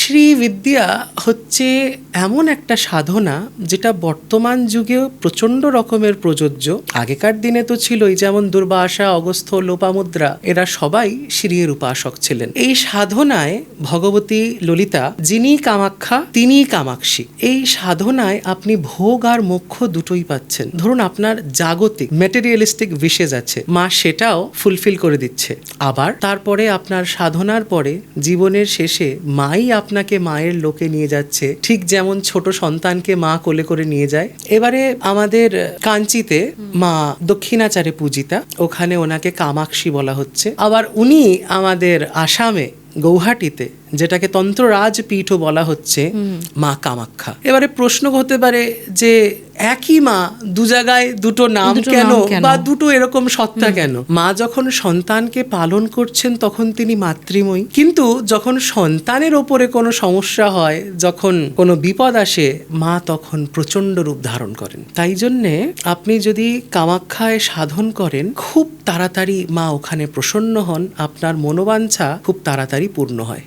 শ্রীবিদ্যা হচ্ছে এমন একটা সাধনা যেটা বর্তমান যুগেও প্রচণ্ড রকমের প্রযোজ্য। আগেকার দিনে তো ছিলই, যেমন দুর্বাসা, অগস্ত্য, লোপামুদ্রা, এরা সবাই শ্রীর উপাসক ছিলেন। এই সাধনায় ভগবতী ললিতা, যিনি কামাখ্যা তিনিই কামাক্ষী, এই সাধনায় আপনি ভোগ আর মোক্ষ দুটোই পাচ্ছেন। ধরুন আপনার জাগতিক ম্যাটেরিয়ালিস্টিক উইশেজ আছে, মা সেটাও ফুলফিল করে দিচ্ছে। আবার তারপরে আপনার সাধনার পরে জীবনের শেষে মাই আপনাকে মায়ের লোকে নিয়ে যাচ্ছে, ঠিক যেমন ছোট সন্তানকে মা কোলে করে নিয়ে যায়। এবারে আমাদের কাঞ্চিতে মা দক্ষিণাচারে পূজিতা, ওখানে ওনাকে কামাক্ষী বলা হচ্ছে। আবার উনি আমাদের আসামে গৌহাটিতে, যেটাকে তন্ত্ররাজ পীঠও বলা হচ্ছে, মা কামাখ্যা। এবারে প্রশ্ন হতে পারে যে একই মা দু জায়গায় দুটো নাম কেন, বা দুটো এরকম সত্তা কেন? মা যখন সন্তানকে পালন করছেন তখন তিনি মাতৃময়ী, কিন্তু যখন সন্তানের ওপরে কোনো সমস্যা হয়, যখন কোনো বিপদ আসে, মা তখন প্রচণ্ড রূপ ধারণ করেন। তাই জন্যে আপনি যদি কামাখ্যায় সাধন করেন, খুব তাড়াতাড়ি মা ওখানে প্রসন্ন হন, আপনার মনোবাঞ্ছা খুব তাড়াতাড়ি পূর্ণ হয়।